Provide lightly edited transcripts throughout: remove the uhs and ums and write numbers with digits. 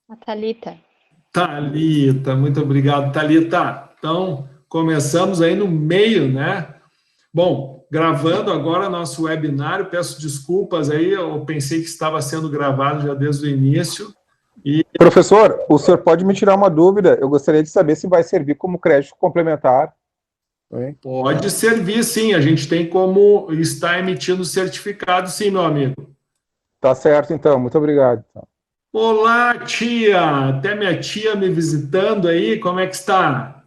A Thalita. Thalita, muito obrigado, Thalita. Então, começamos aí no meio, né? Bom, gravando agora nosso webinário, peço desculpas aí, eu pensei que estava sendo gravado já desde o início. Professor, o senhor pode me tirar uma dúvida? Eu gostaria de saber se vai servir como crédito complementar. Pode servir, sim. A gente tem como estar emitindo certificado, sim, meu amigo. Tá certo, então. Muito obrigado. Olá, tia! Até minha tia me visitando aí, como é que está?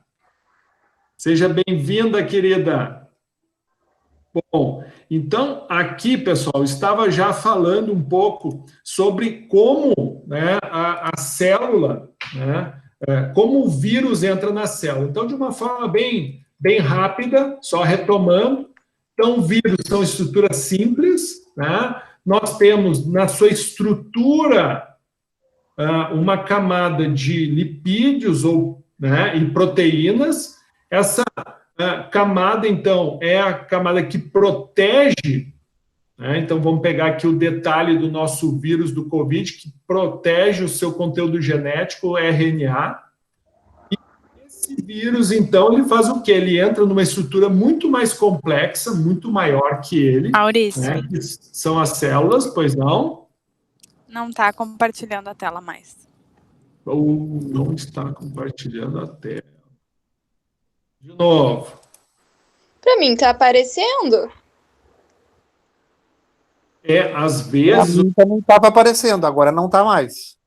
Seja bem-vinda, querida. Bom, então aqui, pessoal, estava já falando um pouco sobre como, né, a célula, né, como o vírus entra na célula. Então, de uma forma bem rápida, só retomando, então, vírus são estruturas simples, né? Nós temos na sua estrutura uma camada de lipídios né, e proteínas. Essa camada, então, é a camada que protege, né? Então, vamos pegar aqui o detalhe do nosso vírus do Covid, que protege o seu conteúdo genético, o RNA. E esse vírus, então, ele faz o quê? Ele entra numa estrutura muito mais complexa, muito maior que ele. Maurício. Né? Que são as células, pois não? Não está compartilhando a tela mais. Ou não está compartilhando a tela. De novo. Para mim está aparecendo. Às vezes... Para mim também estava aparecendo, agora não está mais.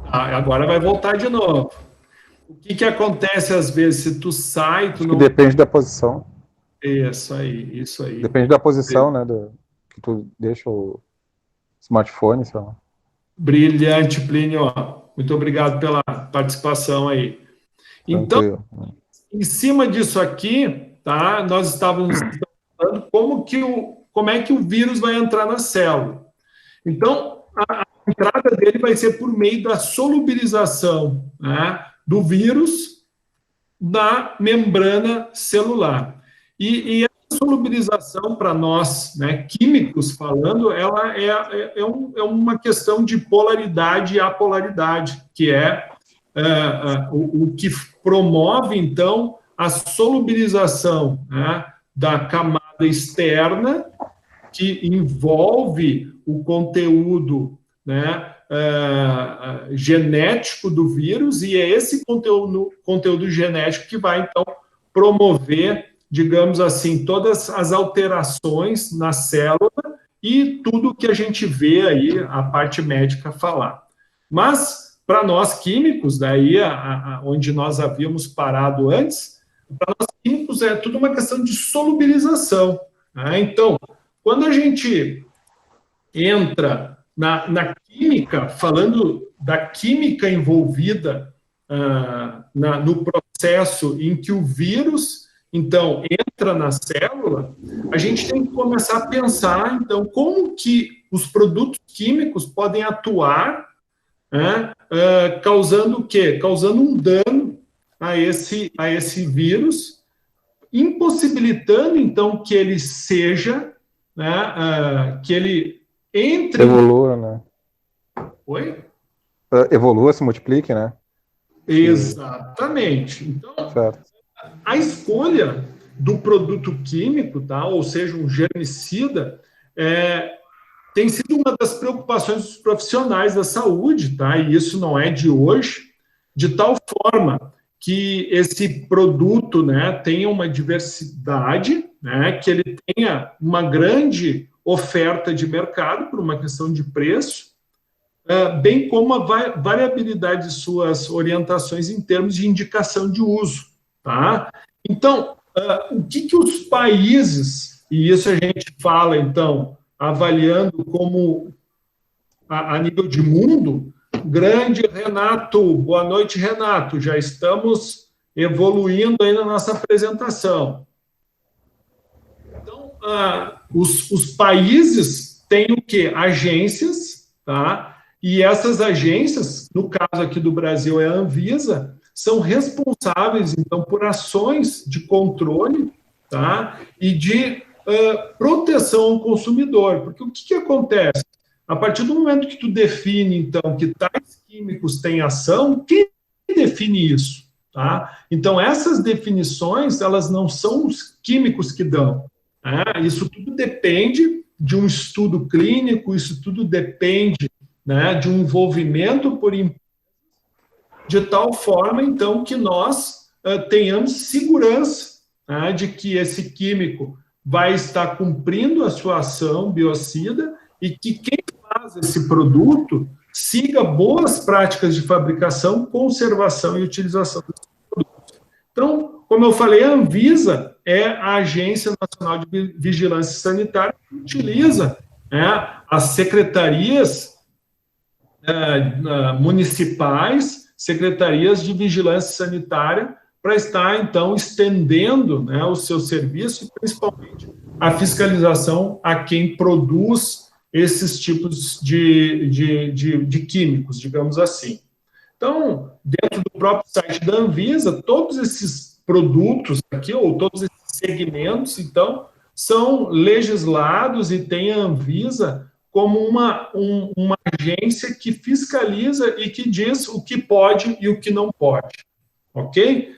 Agora vai voltar de novo. O que acontece às vezes? Se tu sai... Tu não... Depende da posição. Isso aí. Depende da posição, né? Que tu deixa o smartphone, sei lá. Brilhante, Plínio. Muito obrigado pela participação aí. Então, em cima disso aqui, tá? Nós estávamos falando como é que o vírus vai entrar na célula. Então, a entrada dele vai ser por meio da solubilização, né, do vírus na membrana celular. E essa solubilização, para nós, né, químicos falando, ela é uma questão de polaridade e apolaridade, que é o que promove, então, a solubilização, né, da camada externa, que envolve o conteúdo, né, genético do vírus, e é esse conteúdo genético que vai, então, promover, digamos assim, todas as alterações na célula e tudo que a gente vê aí, a parte médica falar. Mas, para nós químicos, daí onde nós havíamos parado antes, para nós químicos é tudo uma questão de solubilização, né? Então, quando a gente entra na química, falando da química envolvida no processo em que o vírus, então, entra na célula, a gente tem que começar a pensar, então, como que os produtos químicos podem atuar, né, causando o quê? Causando um dano a esse vírus, impossibilitando, então, que ele seja, né, que ele entre... Evolua, né? Oi? Evolua, se multiplique, né? Exatamente. Então, certo. A escolha do produto químico, tá? Ou seja, um germicida, tem sido uma das preocupações dos profissionais da saúde, tá? E isso não é de hoje, de tal forma que esse produto, né, tenha uma diversidade, né, que ele tenha uma grande oferta de mercado por uma questão de preço, bem como a variabilidade de suas orientações em termos de indicação de uso, tá? Então, o que os países, e isso a gente fala, então, avaliando como a nível de mundo, grande Renato, boa noite, Renato, já estamos evoluindo aí na nossa apresentação. Então, os países têm o quê? Agências, tá? E essas agências, no caso aqui do Brasil é a Anvisa, são responsáveis, então, por ações de controle, tá? E de proteção ao consumidor. Porque o que acontece? A partir do momento que tu define, então, que tais químicos têm ação, quem define isso? Tá? Então, essas definições, elas não são os químicos que dão. Né? Isso tudo depende de um estudo clínico, isso tudo depende, né, de um envolvimento por empresas, de tal forma, então, que nós tenhamos segurança, né, de que esse químico vai estar cumprindo a sua ação biocida e que quem faz esse produto siga boas práticas de fabricação, conservação e utilização desse produto. Então, como eu falei, a Anvisa é a Agência Nacional de Vigilância Sanitária que utiliza, né, as secretarias municipais, secretarias de vigilância sanitária, para estar, então, estendendo, né, o seu serviço e, principalmente, a fiscalização a quem produz esses tipos de químicos, digamos assim. Então, dentro do próprio site da Anvisa, todos esses produtos aqui, ou todos esses segmentos, então, são legislados e tem a Anvisa como uma agência que fiscaliza e que diz o que pode e o que não pode, ok?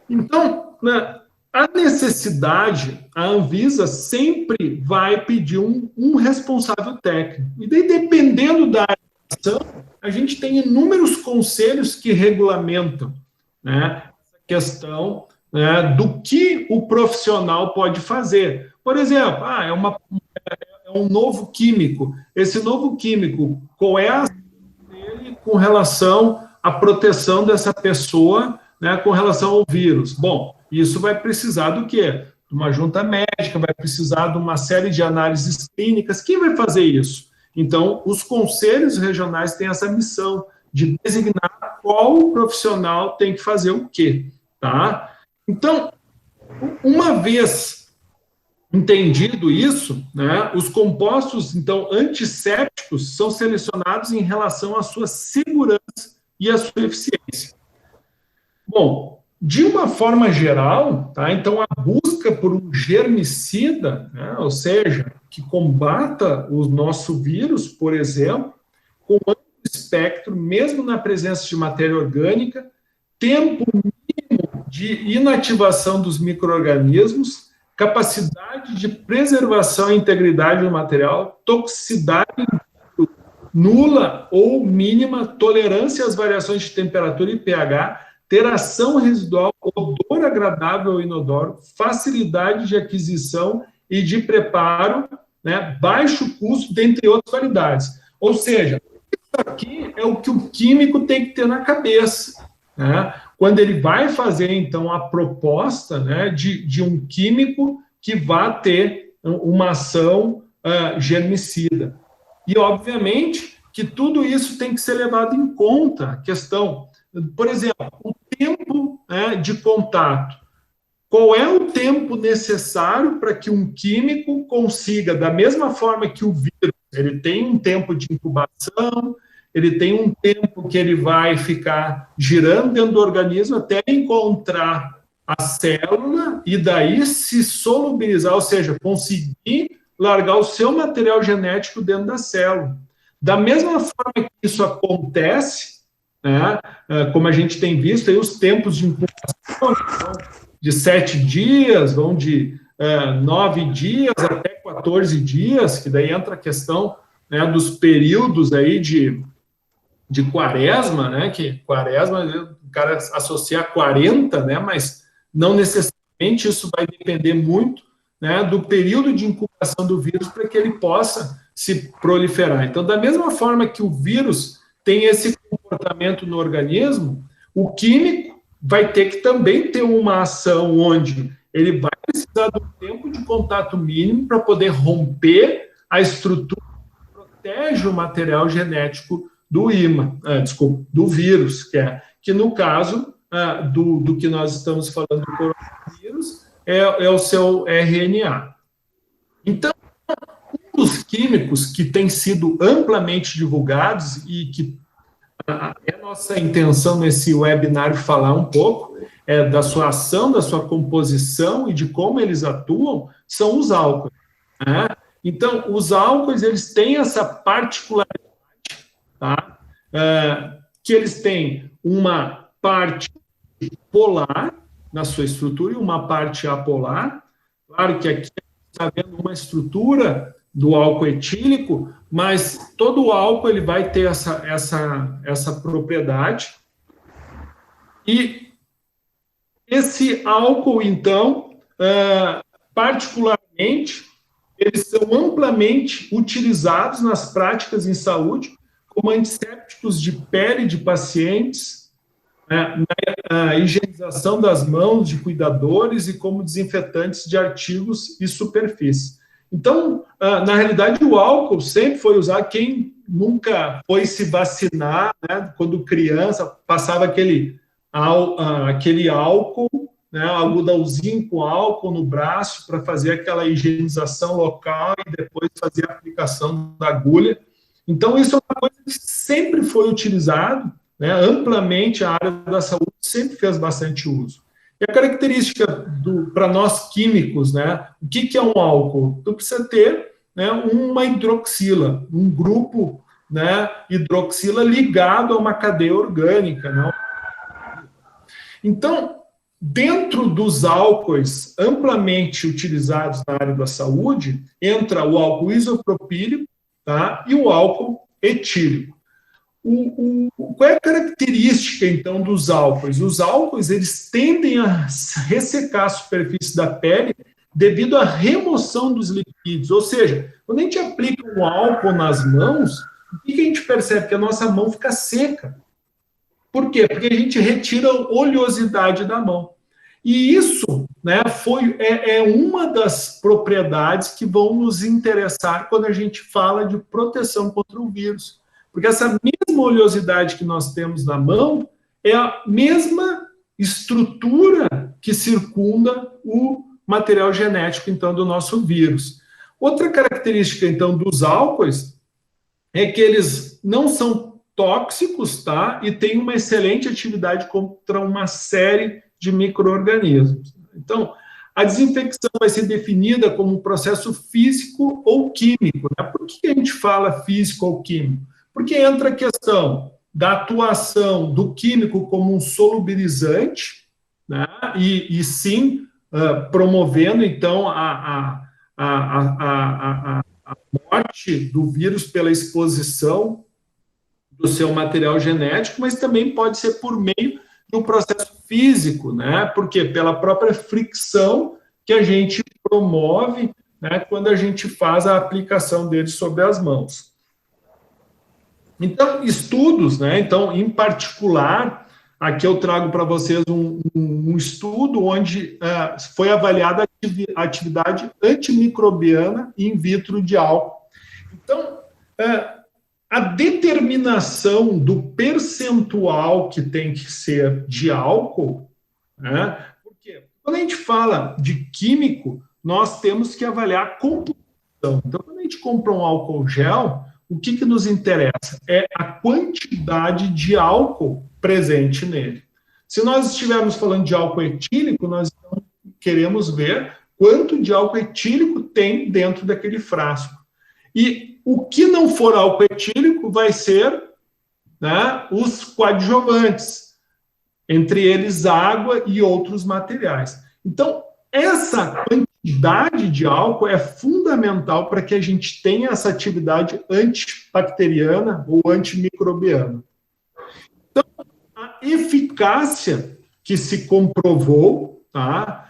Então, né, a necessidade, a Anvisa sempre vai pedir um responsável técnico. E daí, dependendo da ação, a gente tem inúmeros conselhos que regulamentam, né, essa questão, né, do que o profissional pode fazer. Por exemplo, é um novo químico. Esse novo químico, qual é a ação dele com relação à proteção dessa pessoa, né, com relação ao vírus? Bom, isso vai precisar do quê? De uma junta médica, vai precisar de uma série de análises clínicas. Quem vai fazer isso? Então, os conselhos regionais têm essa missão de designar qual profissional tem que fazer o quê, tá? Então, uma vez entendido isso, né, os compostos, então, antissépticos são selecionados em relação à sua segurança e à sua eficiência. Bom, de uma forma geral, tá, então, a busca por um germicida, né, ou seja, que combata o nosso vírus, por exemplo, com amplo espectro, mesmo na presença de matéria orgânica, tempo mínimo de inativação dos micro-organismos, capacidade de preservação e integridade do material, toxicidade nula ou mínima, tolerância às variações de temperatura e pH, ter ação residual, odor agradável ou inodoro, facilidade de aquisição e de preparo, né, baixo custo, dentre outras qualidades. Ou seja, isso aqui é o que o químico tem que ter na cabeça, né, quando ele vai fazer, então, a proposta, né, de um químico que vá ter uma ação germicida. E, obviamente, que tudo isso tem que ser levado em conta. A questão, por exemplo, o tempo, né, de contato. Qual é o tempo necessário para que um químico consiga, da mesma forma que o vírus, ele tem um tempo de incubação, ele tem um tempo que ele vai ficar girando dentro do organismo até encontrar a célula e daí se solubilizar, ou seja, conseguir largar o seu material genético dentro da célula. Da mesma forma que isso acontece, né, como a gente tem visto, aí os tempos de incubação vão de 7 dias, vão de 9 dias até 14 dias, que daí entra a questão, né, dos períodos aí de quaresma, né, que quaresma o cara associa a 40, né, mas não necessariamente isso vai depender muito, né, do período de incubação do vírus para que ele possa se proliferar. Então, da mesma forma que o vírus tem esse comportamento no organismo, o químico vai ter que também ter uma ação onde ele vai precisar do tempo de contato mínimo para poder romper a estrutura que protege o material genético do do vírus, que no caso do que nós estamos falando do coronavírus é o seu RNA. Então, um dos químicos que tem sido amplamente divulgados e que é nossa intenção nesse webinar falar um pouco da sua ação, da sua composição e de como eles atuam, são os álcoois, né? Então, os álcoois, eles têm essa particularidade, tá? Que eles têm uma parte polar na sua estrutura e uma parte apolar. Claro que aqui está vendo uma estrutura do álcool etílico, mas todo o álcool ele vai ter essa propriedade. E esse álcool, então, particularmente, eles são amplamente utilizados nas práticas em saúde como antissépticos de pele de pacientes, na higienização das mãos de cuidadores e como desinfetantes de artigos e superfícies. Então, na realidade, o álcool sempre foi usado. Quem nunca foi se vacinar, né, quando criança, passava aquele álcool, né, algodãozinho com álcool no braço para fazer aquela higienização local e depois fazer a aplicação da agulha. Então, isso é uma coisa que sempre foi utilizado, né, amplamente. A área da saúde sempre fez bastante uso. E a característica para nós químicos, né, o que é um álcool? Tu precisa ter, né, uma hidroxila, um grupo, né, hidroxila ligado a uma cadeia orgânica, né? Então, dentro dos álcoois amplamente utilizados na área da saúde, entra o álcool isopropílico, tá, e o álcool etílico. Qual é a característica, então, dos álcoois? Os álcoois, eles tendem a ressecar a superfície da pele devido à remoção dos lipídios. Ou seja, quando a gente aplica um álcool nas mãos, o que a gente percebe? Que a nossa mão fica seca. Por quê? Porque a gente retira a oleosidade da mão. E isso, né, é uma das propriedades que vão nos interessar quando a gente fala de proteção contra o vírus. Porque essa mesma oleosidade que nós temos na mão é a mesma estrutura que circunda o material genético, então, do nosso vírus. Outra característica, então, dos álcoois é que eles não são tóxicos, tá? E têm uma excelente atividade contra uma série de micro-organismos. Então, a desinfecção vai ser definida como um processo físico ou químico, né? Por que a gente fala físico ou químico? Porque entra a questão da atuação do químico como um solubilizante, né? E sim, promovendo, então, a morte do vírus pela exposição do seu material genético, mas também pode ser por meio de um processo físico, né? Porque pela própria fricção que a gente promove, né, quando a gente faz a aplicação dele sobre as mãos. Então, estudos, né? Então, em particular, aqui eu trago para vocês um estudo onde foi avaliada a atividade antimicrobiana in vitro de álcool. Então, a determinação do percentual que tem que ser de álcool, né? Porque quando a gente fala de químico, nós temos que avaliar a composição. Então, quando a gente compra um álcool gel, o que nos interessa? É a quantidade de álcool presente nele. Se nós estivermos falando de álcool etílico, nós queremos ver quanto de álcool etílico tem dentro daquele frasco. E o que não for álcool etílico vai ser, né, os coadjuvantes, entre eles água e outros materiais. Então, essa quantidade de álcool é fundamental para que a gente tenha essa atividade antibacteriana ou antimicrobiana. Então, a eficácia que se comprovou, tá,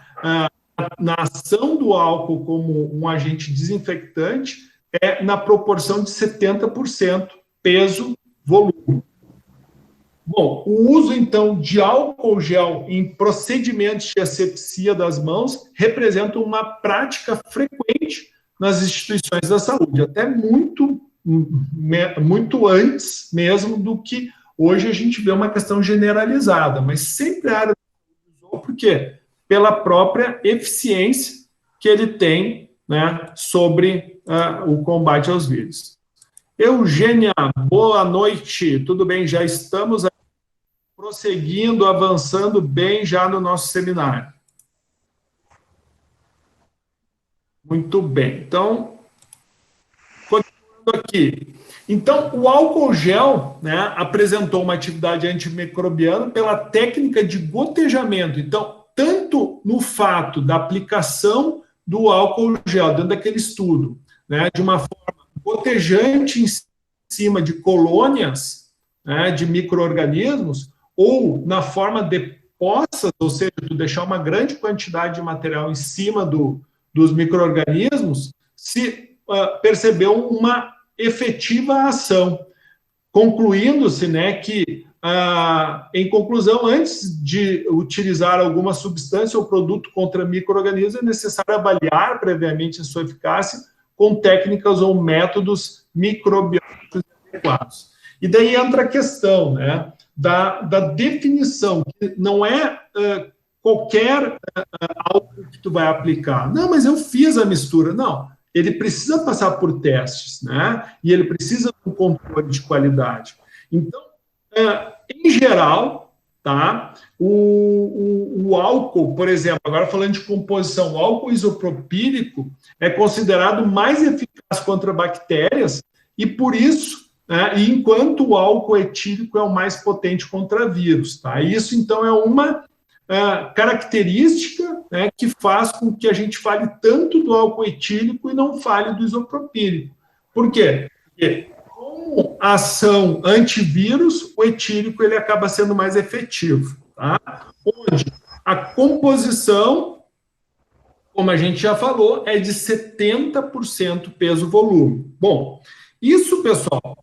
na ação do álcool como um agente desinfectante é na proporção de 70% peso-volume. Bom, o uso, então, de álcool gel em procedimentos de asepsia das mãos representa uma prática frequente nas instituições da saúde, até muito antes mesmo do que hoje a gente vê uma questão generalizada, mas sempre a área da saúde usou, por quê? Pela própria eficiência que ele tem, né, sobre o combate aos vírus. Eugênia, boa noite, tudo bem? Já estamos prosseguindo, avançando bem já no nosso seminário. Muito bem, então, aqui. Então, o álcool gel, né, apresentou uma atividade antimicrobiana pela técnica de gotejamento. Então, tanto no fato da aplicação do álcool gel dentro daquele estudo, né, de uma forma gotejante em cima de colônias, né, de micro-organismos, ou na forma de poças, ou seja, tu deixar uma grande quantidade de material em cima dos micro-organismos, se percebeu uma efetiva ação, concluindo-se, né, que, em conclusão, antes de utilizar alguma substância ou produto contra micro-organismos, é necessário avaliar previamente a sua eficácia com técnicas ou métodos microbiológicos adequados. E daí entra a questão, né, da definição, que não é qualquer álcool que tu vai aplicar. Não, mas eu fiz a mistura. Não, ele precisa passar por testes, né? E ele precisa de um controle de qualidade. Então, em geral, tá? O álcool, por exemplo, agora falando de composição, o álcool isopropílico é considerado mais eficaz contra bactérias e por isso, né, enquanto o álcool etílico é o mais potente contra vírus, tá? Isso, então, é uma característica, né, que faz com que a gente fale tanto do álcool etílico e não fale do isopropílico. Por quê? Porque com a ação antivírus, o etílico ele acaba sendo mais efetivo, tá? Onde a composição, como a gente já falou, é de 70% peso-volume. Bom, isso, pessoal,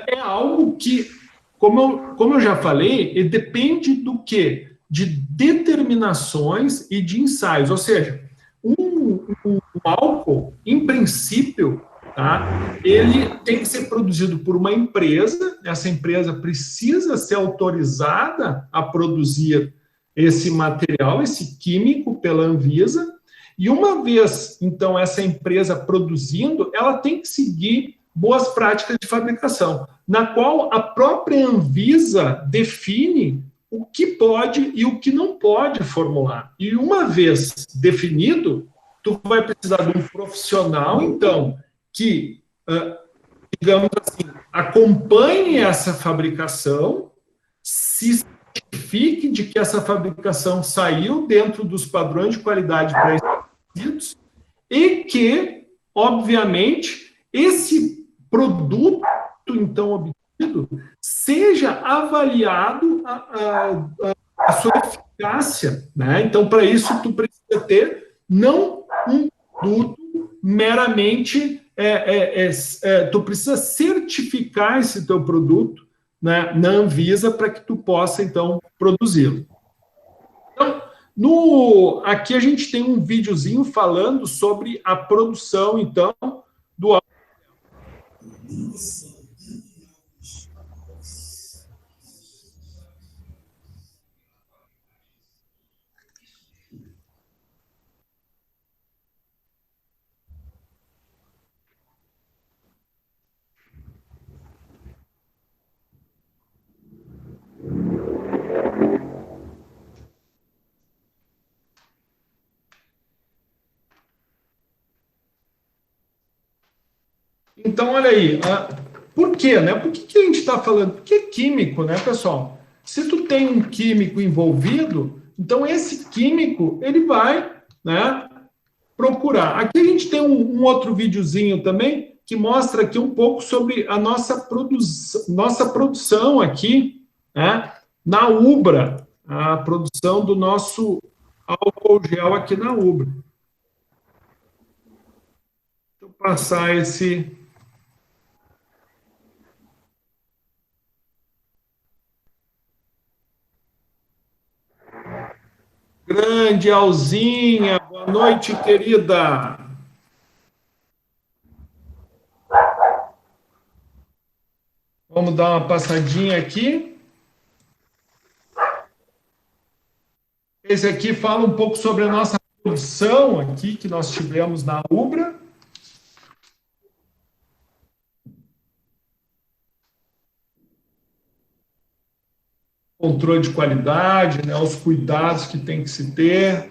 é algo que, como eu já falei, ele depende do quê? De determinações e de ensaios, ou seja, um álcool, em princípio, tá, ele tem que ser produzido por uma empresa, essa empresa precisa ser autorizada a produzir esse material, esse químico, pela Anvisa, e uma vez, então, essa empresa produzindo, ela tem que seguir boas práticas de fabricação, na qual a própria Anvisa define o que pode e o que não pode formular. E uma vez definido, tu vai precisar de um profissional, então, que, digamos assim, acompanhe essa fabricação, se certifique de que essa fabricação saiu dentro dos padrões de qualidade pré-estabelecidos e que, obviamente, esse produto, então, obtido, seja avaliado a sua eficácia, né? Então, para isso, tu precisa ter não um produto meramente, tu precisa certificar esse teu produto, né, na Anvisa para que tu possa, então, produzi-lo. Então, aqui a gente tem um videozinho falando sobre a produção, então, do álcool. Então, olha aí, por quê, né? Por que a gente está falando? Porque é químico, né, pessoal? Se tu tem um químico envolvido, então esse químico, ele vai, né, procurar. Aqui a gente tem um outro videozinho também, que mostra aqui um pouco sobre a nossa produção aqui, né, na Ubra, a produção do nosso álcool gel aqui na Ubra. Deixa eu passar esse... Grande Alzinha, boa noite, querida. Vamos dar uma passadinha aqui. Esse aqui fala um pouco sobre a nossa produção aqui que nós tivemos na Ubra. Controle de qualidade, né, os cuidados que tem que se ter.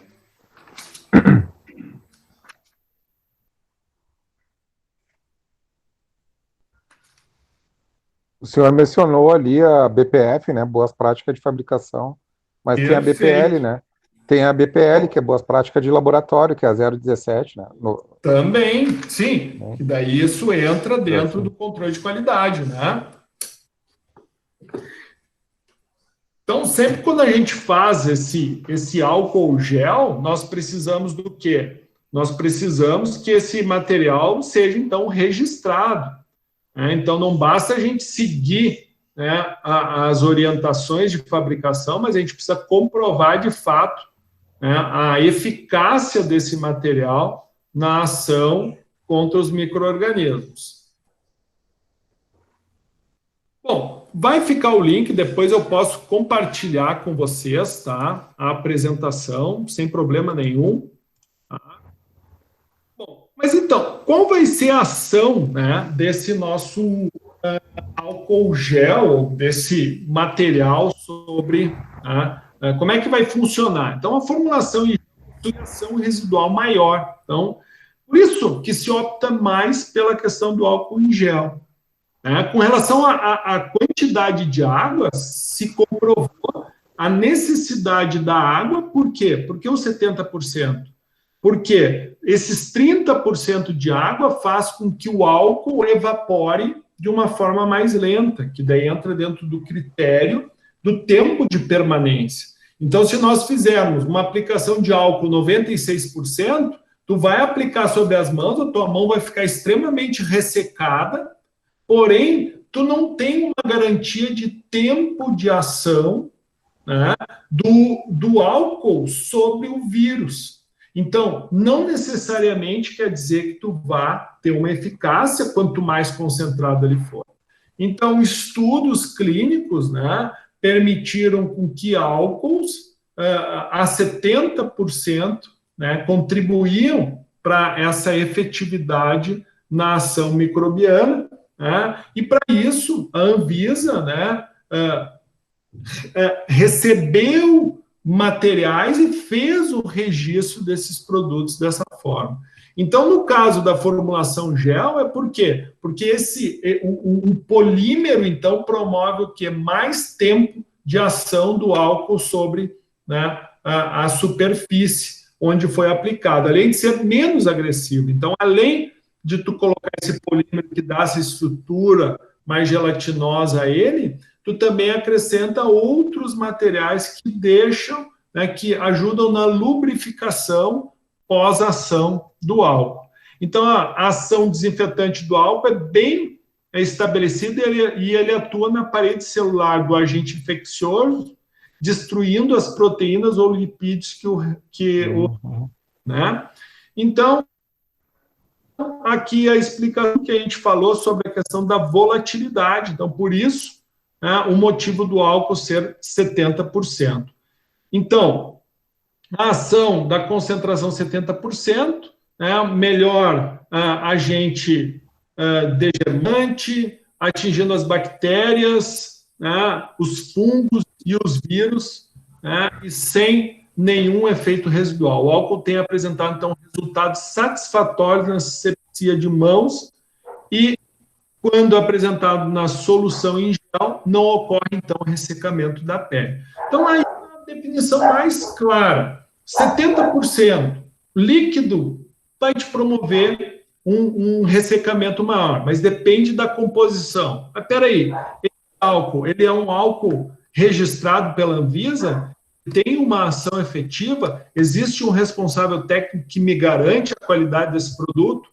senhor mencionou ali a BPF, né? Boas práticas de fabricação. Mas tem a BPL, né? Tem a BPL, que é boas práticas de laboratório, que é a 017, né? Também, sim. E daí isso entra dentro do controle de qualidade, né? Então, sempre quando a gente faz esse álcool gel, nós precisamos do quê? Nós precisamos que esse material seja, então, registrado. Né? Então, não basta a gente seguir, né, as orientações de fabricação, mas a gente precisa comprovar, de fato, né, a eficácia desse material na ação contra os micro-organismos. Bom, vai ficar o link, depois eu posso compartilhar com vocês, tá? A apresentação, sem problema nenhum. Tá? Bom, mas então, qual vai ser a ação, né, desse nosso álcool gel, desse material sobre... como é que vai funcionar? Então, a formulação em ação residual maior. Então, por isso que se opta mais pela questão do álcool em gel. Com relação à quantidade de água, se comprovou a necessidade da água, por quê? Porque os 70%. Porque esses 30% de água faz com que o álcool evapore de uma forma mais lenta, que daí entra dentro do critério do tempo de permanência. Então, se nós fizermos uma aplicação de álcool 96%, tu vai aplicar sobre as mãos, a tua mão vai ficar extremamente ressecada, porém, tu não tem uma garantia de tempo de ação, né, do álcool sobre o vírus. Então, não necessariamente quer dizer que tu vá ter uma eficácia quanto mais concentrado ele for. Então, estudos clínicos, né, permitiram com que álcools a 70%, né, contribuíam para essa efetividade na ação microbiana, né, e para isso a Anvisa, né, recebeu materiais e fez o registro desses produtos dessa forma. Então, no caso da formulação gel, é por quê? Porque o polímero, então, promove o quê? Mais tempo de ação do álcool sobre, né, a superfície onde foi aplicado, além de ser menos agressivo. Então, além de tu colocar esse polímero que dá essa estrutura mais gelatinosa a ele, tu também acrescenta outros materiais que deixam, né, que ajudam na lubrificação pós-ação do álcool. Então, a ação desinfetante do álcool é bem estabelecida e ele atua na parede celular do agente infeccioso, destruindo as proteínas ou lipídios né? Então, aqui a explicação que a gente falou sobre a questão da volatilidade. Então, por isso, né, o motivo do álcool ser 70%. Então, a ação da concentração 70%, né, melhor agente degermante, atingindo as bactérias, né, os fungos e os vírus, né, e sem nenhum efeito residual. O álcool tem apresentado, então, resultados satisfatórios na asepsia de mãos e, quando apresentado na solução em gel, não ocorre, então, ressecamento da pele. Então, aí a definição mais clara, 70% líquido vai te promover um ressecamento maior, mas depende da composição. Mas, peraí, esse álcool, ele é um álcool registrado pela Anvisa, tem uma ação efetiva, existe um responsável técnico que me garante a qualidade desse produto?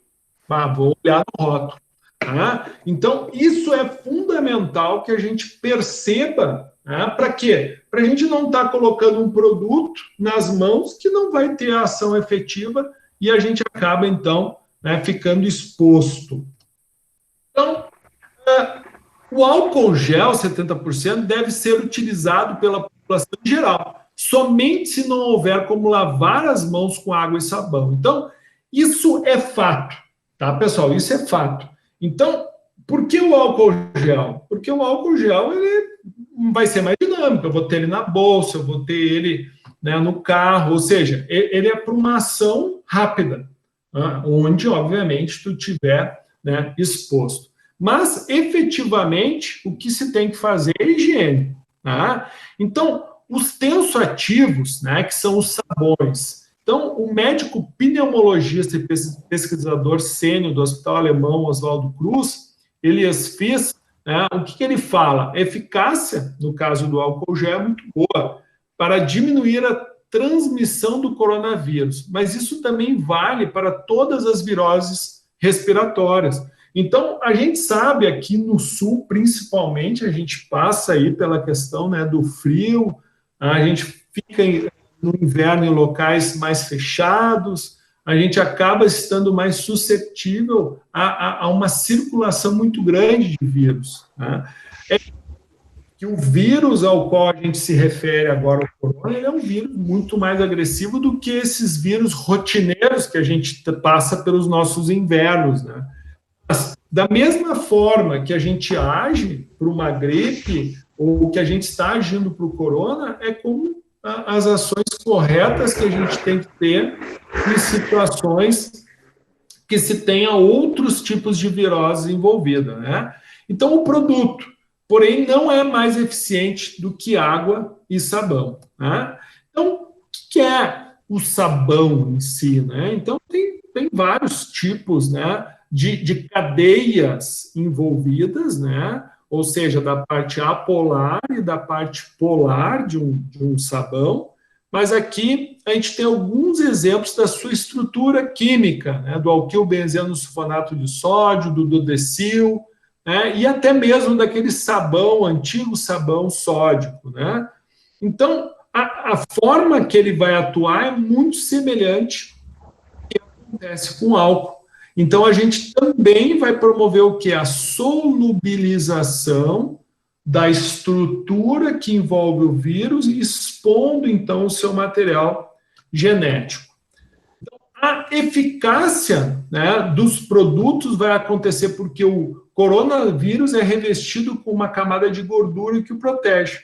Vou olhar no rótulo. Tá? Então, isso é fundamental que a gente perceba, né? Para quê? Para a gente não estar colocando um produto nas mãos que não vai ter a ação efetiva e a gente acaba, então, né, ficando exposto. Então, o álcool gel, 70%, deve ser utilizado pela população em geral, somente se não houver como lavar as mãos com água e sabão. Então, isso é fato, tá, pessoal? Isso é fato. Então, por que o álcool gel? Porque o álcool gel, ele vai ser mais dinâmico, eu vou ter ele na bolsa, eu vou ter ele, né, no carro, ou seja, ele é para uma ação rápida, né, onde, obviamente, tu tiver, né, exposto. Mas, efetivamente, o que se tem que fazer é higiene. Tá? Então, os tensoativos, né, que são os sabões. Então, o médico pneumologista e pesquisador sênior do Hospital Alemão, Oswaldo Cruz, Elias Fiss, né, o que ele fala? A eficácia, no caso do álcool gel, é muito boa para diminuir a transmissão do coronavírus, mas isso também vale para todas as viroses respiratórias. Então, a gente sabe aqui no sul, principalmente, a gente passa aí pela questão, né, do frio, a gente fica no inverno em locais mais fechados, a gente acaba estando mais suscetível a uma circulação muito grande de vírus. Né? Que o vírus ao qual a gente se refere agora, o corona, ele é um vírus muito mais agressivo do que esses vírus rotineiros que a gente passa pelos nossos invernos, né? Mas, da mesma forma que a gente age para uma gripe, ou que a gente está agindo para o corona, é como as ações corretas que a gente tem que ter em situações que se tenha outros tipos de virose envolvida, né? Então, o produto, porém, não é mais eficiente do que água e sabão, né? Então, o que é o sabão em si, né? Então, tem vários tipos, né, de cadeias envolvidas, né? Ou seja, da parte apolar e da parte polar de um sabão, mas aqui a gente tem alguns exemplos da sua estrutura química, né, do alquilbenzeno sulfonato de sódio, do Dodecil, né, e até mesmo daquele sabão, antigo sabão sódico. Né? Então, a forma que ele vai atuar é muito semelhante ao que acontece com o álcool. Então, a gente também vai promover o quê? A solubilização da estrutura que envolve o vírus, expondo, então, o seu material genético. Então, a eficácia, né, dos produtos vai acontecer porque o coronavírus é revestido com uma camada de gordura que o protege.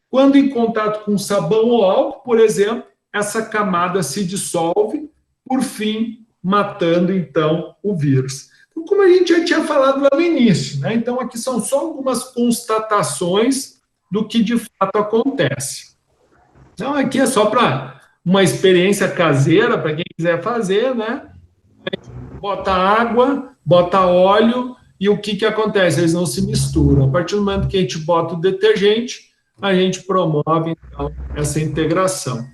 Quando em contato com sabão ou álcool, por exemplo, essa camada se dissolve, por fim, matando, então, o vírus. Então, como a gente já tinha falado lá no início, né? Então, aqui são só algumas constatações do que de fato acontece. Então, aqui é só para uma experiência caseira, para quem quiser fazer, né? Bota água, bota óleo, e o que acontece? Eles não se misturam. A partir do momento que a gente bota o detergente, a gente promove, então, essa integração.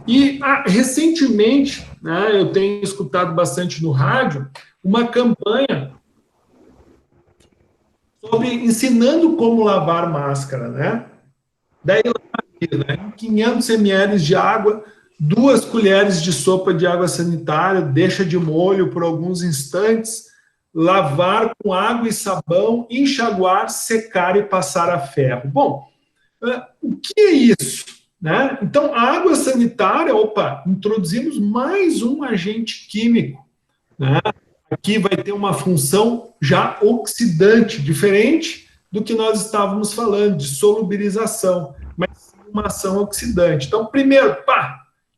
E, recentemente, né, eu tenho escutado bastante no rádio, uma campanha sobre ensinando como lavar máscara, né? Daí, né, 500 ml de água, 2 colheres de sopa de água sanitária, deixa de molho por alguns instantes, lavar com água e sabão, enxaguar, secar e passar a ferro. Bom, o que é isso? Né? Então, a água sanitária, introduzimos mais um agente químico. Né? Aqui vai ter uma função já oxidante, diferente do que nós estávamos falando, de solubilização, mas uma ação oxidante. Então, primeiro,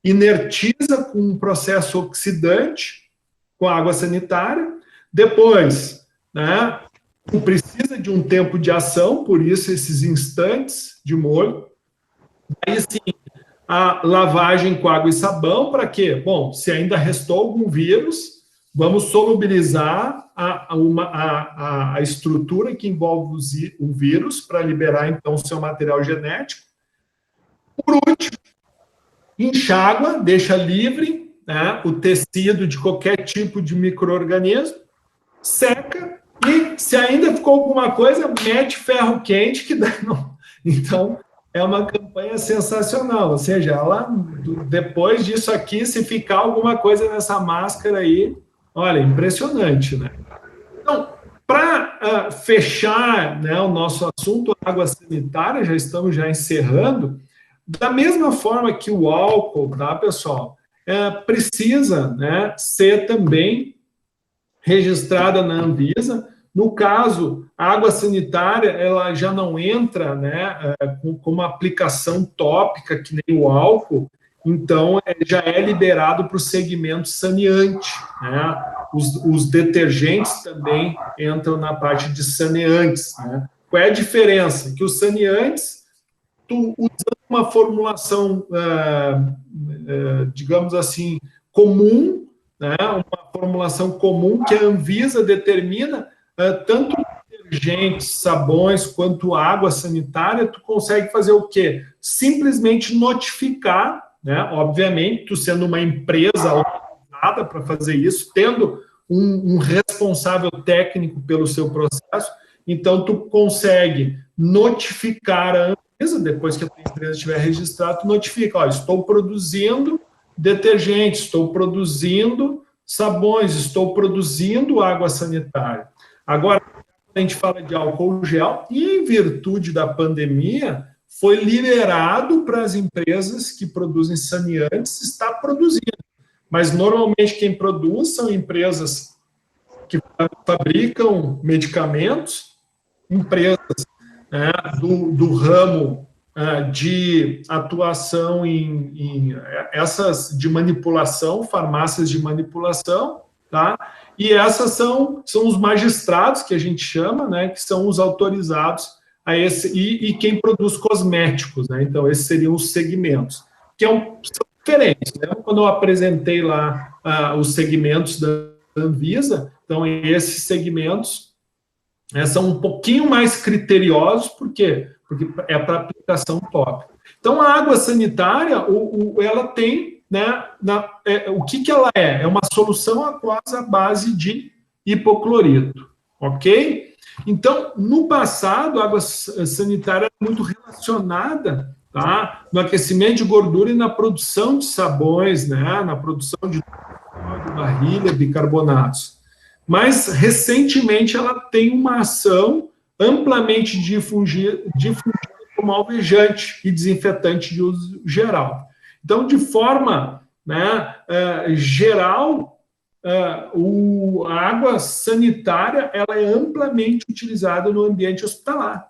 inertiza com um processo oxidante, com a água sanitária. Depois, né, precisa de um tempo de ação, por isso esses instantes de molho. Aí sim, a lavagem com água e sabão, para quê? Bom, se ainda restou algum vírus, vamos solubilizar a estrutura que envolve o vírus para liberar, então, o seu material genético. Por último, enxágua, deixa livre, né, o tecido de qualquer tipo de micro-organismo, seca, e se ainda ficou alguma coisa, mete ferro quente, que dá não. Então, é uma campanha sensacional, ou seja, ela, depois disso aqui, se ficar alguma coisa nessa máscara aí, olha, impressionante, né? Então, para fechar, né, o nosso assunto, água sanitária, já estamos encerrando, da mesma forma que o álcool, tá, pessoal, precisa, né, ser também registrada na Anvisa. No caso, a água sanitária, ela já não entra, né, com uma aplicação tópica, que nem o álcool, então já é liberado para o segmento saneante, né? os detergentes também entram na parte de saneantes, né? Qual é a diferença? Que os saneantes, tu usando uma formulação, digamos assim, comum, né? Uma formulação comum que a Anvisa determina, tanto detergentes, sabões, quanto água sanitária, tu consegue fazer o quê? Simplesmente notificar, né? Obviamente, tu sendo uma empresa autorizada para fazer isso, tendo um responsável técnico pelo seu processo, então tu consegue notificar a Anvisa, depois que a tua empresa estiver registrada, tu notifica, olha, estou produzindo detergentes, estou produzindo sabões, estou produzindo água sanitária. Agora, a gente fala de álcool gel, e em virtude da pandemia, foi liberado para as empresas que produzem saneantes estar produzindo. Mas, normalmente, quem produz são empresas que fabricam medicamentos, empresas, né, do ramo de atuação em essas de manipulação, farmácias de manipulação, tá? E essas são os magistrados, que a gente chama, né, que são os autorizados a esse, e quem produz cosméticos, né? Então, esses seriam os segmentos, que são diferentes, né? Quando eu apresentei lá os segmentos da Anvisa, então, esses segmentos são um pouquinho mais criteriosos, por quê? Porque é para aplicação top. Então, a água sanitária, ela tem, né, o que ela é? É uma solução aquosa à base de hipoclorito, ok? Então, no passado, a água sanitária era muito relacionada, tá, no aquecimento de gordura e na produção de sabões, né, na produção de barrilha, bicarbonatos. Mas, recentemente, ela tem uma ação amplamente difundida como alvejante e desinfetante de uso geral. Então, de forma, né, geral, a água sanitária ela é amplamente utilizada no ambiente hospitalar,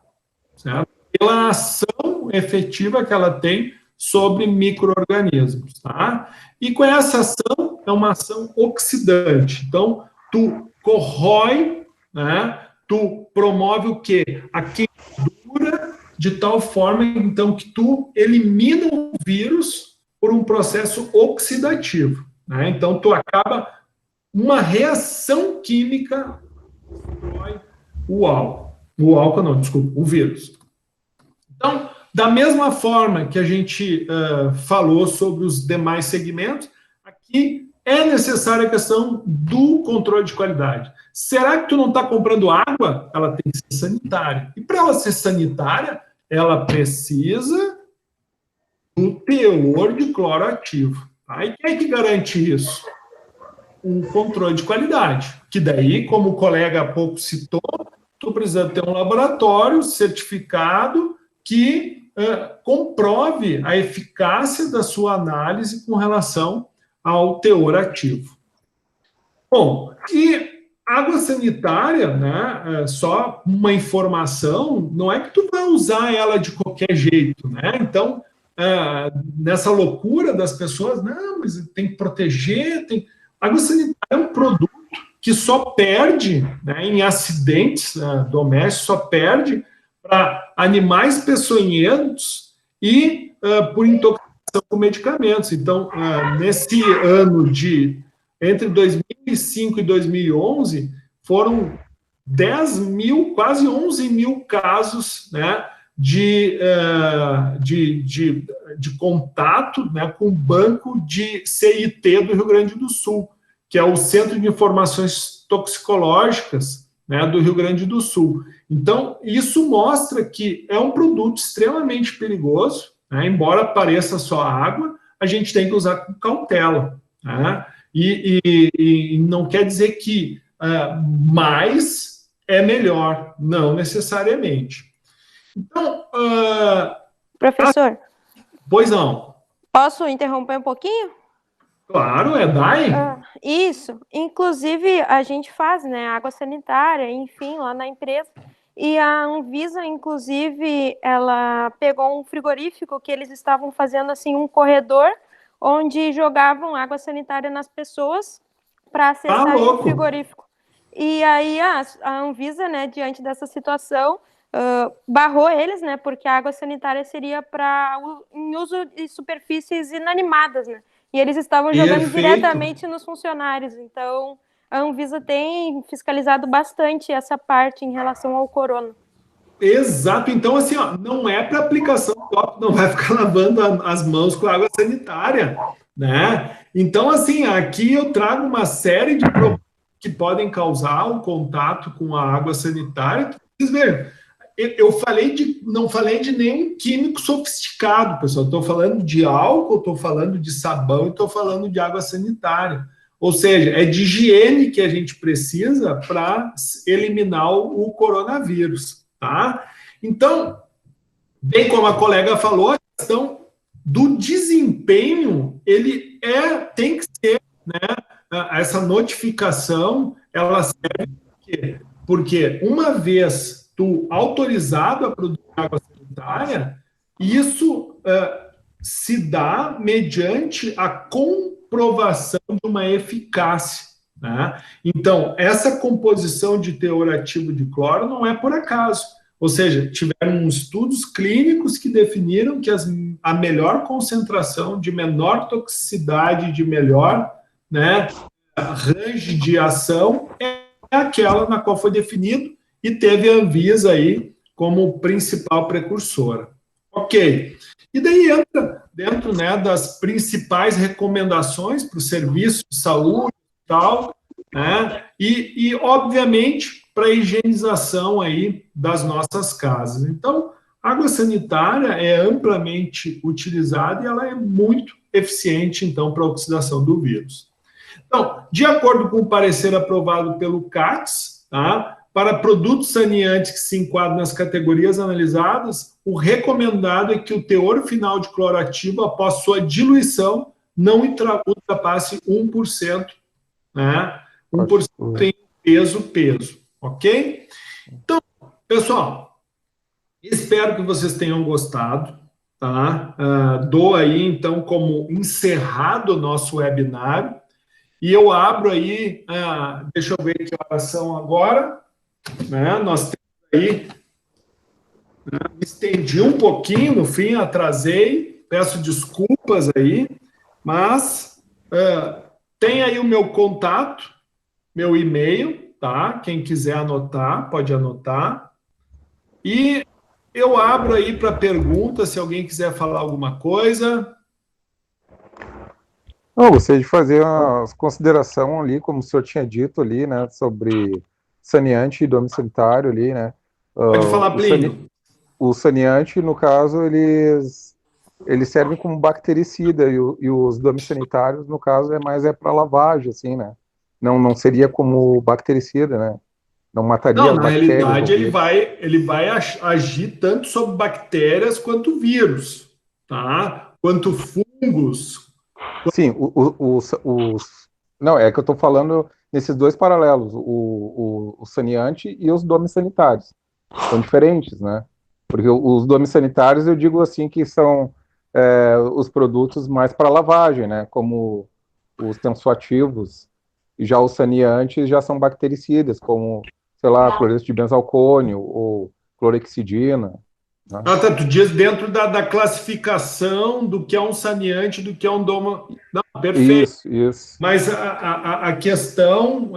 certo? Pela ação efetiva que ela tem sobre micro-organismos, tá? E com essa ação, é uma ação oxidante. Então, tu corrói, né? Tu promove o quê? A queimadura de tal forma, então, que tu elimina o vírus por um processo oxidativo, né? Então, tu acaba uma reação química destrói o álcool. O álcool não, desculpa, o vírus. Então, da mesma forma que a gente falou sobre os demais segmentos, aqui é necessária a questão do controle de qualidade. Será que tu não está comprando água? Ela tem que ser sanitária. E para ela ser sanitária, ela precisa do teor de cloro ativo. Tá? E quem é que garante isso? O controle de qualidade. Que daí, como o colega há pouco citou, tu precisa ter um laboratório certificado que comprove a eficácia da sua análise com relação ao teor ativo. Bom, e água sanitária, né, só uma informação, não é que tu vai usar ela de qualquer jeito, né? Então, nessa loucura das pessoas, não, mas tem que proteger, água sanitária é um produto que só perde, né, em acidentes domésticos, só perde para animais peçonhentos e por intoxicação com medicamentos. Então, nesse ano entre 2005 e 2011, foram 10 mil, quase 11 mil casos, né, de contato, né, com o banco de CIT do Rio Grande do Sul, que é o Centro de Informações Toxicológicas, né, do Rio Grande do Sul. Então, isso mostra que é um produto extremamente perigoso, né, embora pareça só água, a gente tem que usar com cautela, né, e não quer dizer que mais é melhor, não necessariamente. Então, professor, pois não. Posso interromper um pouquinho? Claro, DAI. Isso. Inclusive, a gente faz, né, água sanitária, enfim, lá na empresa. E a Anvisa, inclusive, ela pegou um frigorífico que eles estavam fazendo, assim, um corredor onde jogavam água sanitária nas pessoas para acessar o louco. frigorífico. E aí a Anvisa, né, diante dessa situação, barrou eles, né, porque a água sanitária seria em uso de superfícies inanimadas, né, e eles estavam jogando diretamente nos funcionários. Então, a Anvisa tem fiscalizado bastante essa parte em relação ao corona. Exato. Então, assim, ó, não é para aplicação top, não vai ficar lavando as mãos com água sanitária, né? Então, assim, aqui eu trago uma série de problemas que podem causar o contato com a água sanitária. Vocês vejam, não falei de nenhum químico sofisticado, pessoal. Estou falando de álcool, estou falando de sabão e estou falando de água sanitária. Ou seja, é de higiene que a gente precisa para eliminar o coronavírus, tá? Então, bem como a colega falou, a questão do desempenho, tem que ser, né? Essa notificação, ela serve porque uma vez tu autorizado a produzir água sanitária, isso se dá mediante a comprovação de uma eficácia, né? Então, essa composição de teor ativo de cloro não é por acaso. Ou seja, tiveram estudos clínicos que definiram que a melhor concentração de menor toxicidade, de melhor, né, range de ação é aquela na qual foi definido e teve a Anvisa aí como principal precursora. Ok. E daí entra dentro, né, das principais recomendações para o serviço de saúde e tal, né, e obviamente, para a higienização aí das nossas casas. Então, a água sanitária é amplamente utilizada e ela é muito eficiente, então, para a oxidação do vírus. Então, de acordo com o parecer aprovado pelo CATS, tá, para produtos saneantes que se enquadram nas categorias analisadas, o recomendado é que o teor final de cloro ativo, após sua diluição, não ultrapasse 1%, né? 1% em peso, ok? Então, pessoal, espero que vocês tenham gostado, tá? Dou aí, então, como encerrado o nosso webinário, e eu abro aí, deixa eu ver que horas são agora, né? Nós temos aí, né? Me estendi um pouquinho, no fim, atrasei, peço desculpas aí, mas tem aí o meu contato, meu e-mail, tá? Quem quiser anotar, pode anotar. E eu abro aí para pergunta, se alguém quiser falar alguma coisa. Não, gostaria de fazer uma consideração ali, como o senhor tinha dito ali, né, sobre saneante e domiciliar sanitário ali, né? Pode falar, Plínio. O saneante, no caso, eles servem como bactericida e os domiciliares sanitários, no caso, mais para lavagem, assim, né? Não seria como bactericida, né? Não mataria as bactérias. Na realidade, ele vai agir tanto sobre bactérias quanto vírus, tá? Quanto fungos. Sim, não, é que eu estou falando nesses dois paralelos, o saneante e os domes sanitários. São diferentes, né? Porque os domes sanitários, eu digo assim, que são os produtos mais para lavagem, né? Como os tensoativos. E já os saneantes já são bactericidas, como, sei lá, cloreto de benzalcônio ou clorexidina. Né? Tá, tu diz dentro da classificação do que é um saneante, do que é um domo... Não, perfeito. Isso. Mas a questão,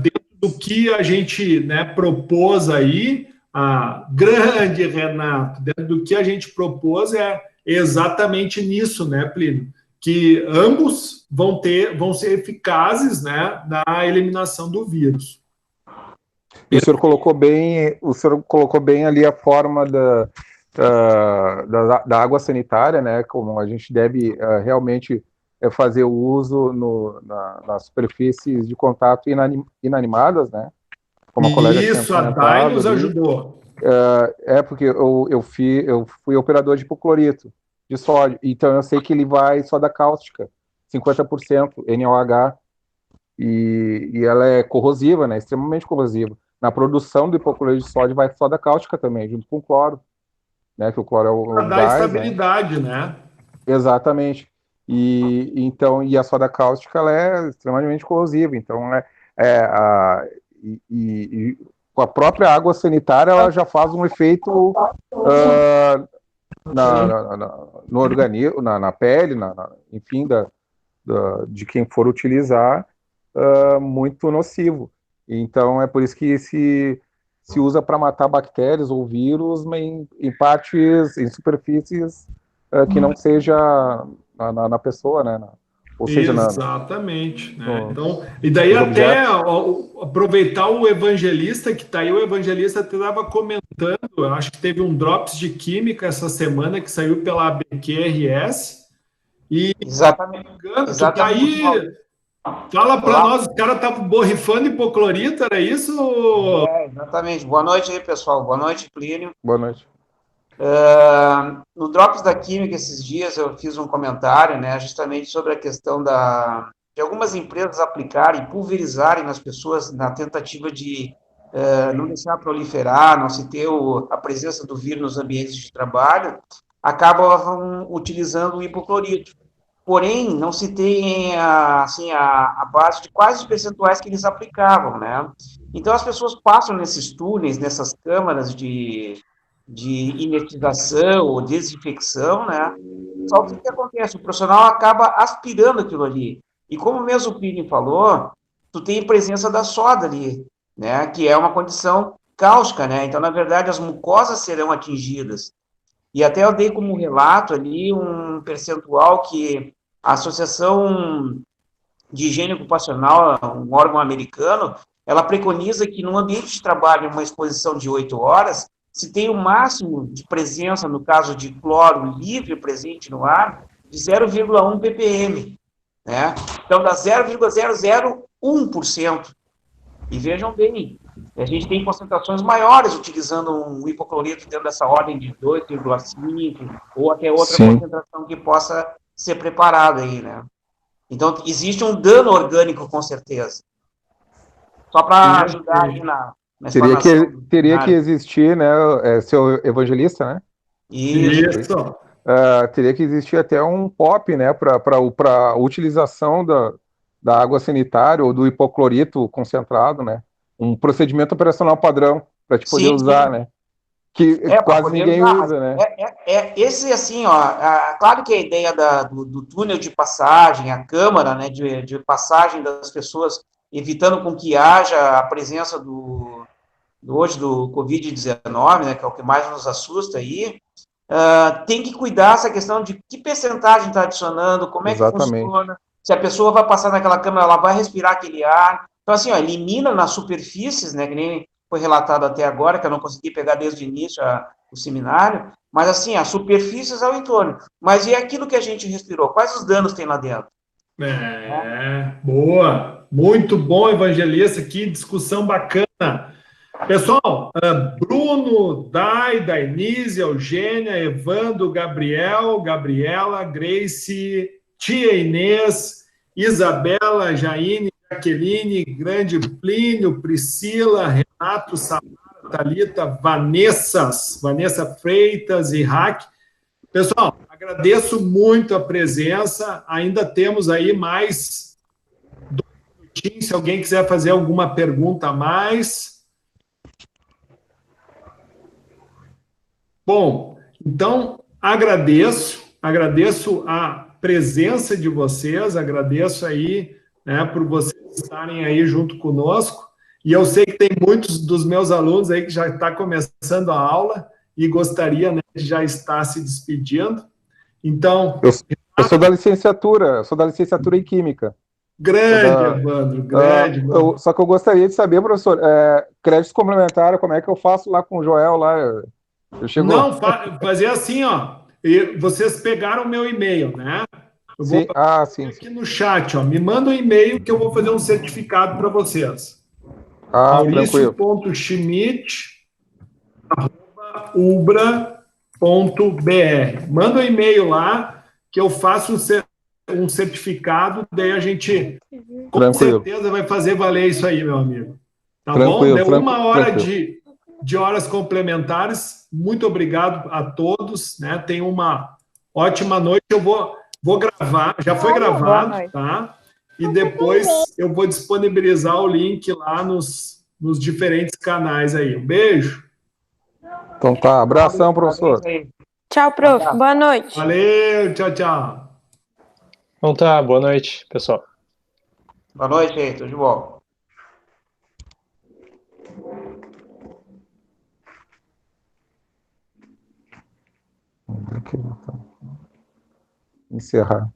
dentro do que a gente, né, propôs aí, a grande Renato, dentro do que a gente propôs é exatamente nisso, né, Plínio? Que ambos vão ser eficazes, né, na eliminação do vírus. E o senhor colocou bem ali a forma da água sanitária, né, como a gente deve realmente fazer o uso nas superfícies de contato inanimadas, né, como a colega tinha comentado. Isso, a Dai nos ajudou. Porque eu fui operador de hipoclorito de sódio, então eu sei que ele vai só da cáustica, 50% NaOH, e ela é corrosiva, né, extremamente corrosiva. Na produção do hipoclorito de sódio vai só da cáustica também, junto com o cloro, né, que o cloro é o para dar gás, estabilidade, né? Exatamente. E a soda cáustica ela é extremamente corrosiva, então com a própria água sanitária ela já faz um efeito no organismo, na pele, enfim, de quem for utilizar, muito nocivo. Então é por isso que se usa para matar bactérias ou vírus em superfícies que não seja na pessoa, né? Ou seja, exatamente. Né? Então, e daí até aproveitar o evangelista que está aí, o evangelista até estava comentando, eu acho que teve um Drops de Química essa semana que saiu pela ABQRS. E, exatamente. Tu tá aí, fala para nós, os caras estavam borrifando hipoclorito, era isso? Exatamente. Boa noite aí, pessoal. Boa noite, Plínio. Boa noite. No Drops da Química, esses dias, eu fiz um comentário, né, justamente sobre a questão de algumas empresas aplicarem, pulverizarem nas pessoas na tentativa de não deixar proliferar, não se ter a presença do vírus nos ambientes de trabalho, acabam utilizando o hipoclorito. Porém, não se tem a base de quais os percentuais que eles aplicavam, né? Então, as pessoas passam nesses túneis, nessas câmaras de inetização ou desinfecção, né? Só que o que acontece? O profissional acaba aspirando aquilo ali. E como mesmo o Plínio falou, tu tem presença da soda ali, né? Que é uma condição cáustica, né? Então, na verdade, as mucosas serão atingidas. E até eu dei como relato ali um percentual que a Associação de Higiene Ocupacional, um órgão americano, ela preconiza que num ambiente de trabalho, uma exposição de 8 horas, se tem o máximo de presença, no caso de cloro livre presente no ar, de 0,1 ppm. Né? Então, dá 0,001%. E vejam bem, a gente tem concentrações maiores utilizando um hipoclorito dentro dessa ordem de 2,5 ou até outra concentração que possa ser preparada aí, né? Então, existe um dano orgânico, com certeza. Só para ajudar aí na teria que existir, né, seu evangelista, né? Isso. Teria que existir até um POP, né, para a utilização da água sanitária ou do hipoclorito concentrado, né? Um procedimento operacional padrão para te poder usar, né? Que quase ninguém usa, né? Esse, assim, claro que a ideia do túnel de passagem, a câmara, né, de passagem das pessoas, evitando com que haja a presença hoje do Covid-19, né, que é o que mais nos assusta aí, tem que cuidar essa questão de que percentagem está adicionando, como é que funciona, se a pessoa vai passar naquela câmara, ela vai respirar aquele ar. Então, assim, elimina nas superfícies, né, que nem foi relatado até agora, que eu não consegui pegar desde o início o seminário, mas, assim, as superfícies ao entorno. Mas e aquilo que a gente respirou? Quais os danos tem lá dentro? Boa! Muito bom, evangelista, que discussão bacana. Pessoal, Bruno, Dai, Dainise, Eugênia, Evandro, Gabriel, Gabriela, Grace, Tia Inês, Isabela, Jaine, Jaqueline, Grande Plínio, Priscila, Renato, Samara, Thalita, Vanessa Freitas e Raque. Pessoal, agradeço muito a presença. Ainda temos aí mais 2 minutinhos, se alguém quiser fazer alguma pergunta a mais. Bom, então, agradeço a presença de vocês, agradeço aí, né, por vocês estarem aí junto conosco, e eu sei que tem muitos dos meus alunos aí que já está começando a aula e gostaria, né, de já estar se despedindo. Então... Eu sou da licenciatura, em Química. Grande, Evandro, grande. Só que eu gostaria de saber, professor, créditos complementares, como é que eu faço lá com o Joel lá? Não, fazer assim, ó. Vocês pegaram o meu e-mail, né? Eu vou sim. aqui no chat, ó. Me manda um e-mail que eu vou fazer um certificado para vocês. Mauricio.schmidt@ubra.br. Manda um e-mail lá que eu faço um certificado, daí a gente com certeza vai fazer valer isso aí, meu amigo. Tá bom? Deu 1 hora de horas complementares. Muito obrigado a todos, né? Tenham uma ótima noite. Eu vou Vou gravar, já foi gravado, tá? E depois eu vou disponibilizar o link lá nos diferentes canais aí. Um beijo. Então tá, abração, professor. Tchau, prof. Boa noite. Valeu, tchau, tchau. Então tá, boa noite, pessoal. Boa noite aí, tudo de bom. Encerrar.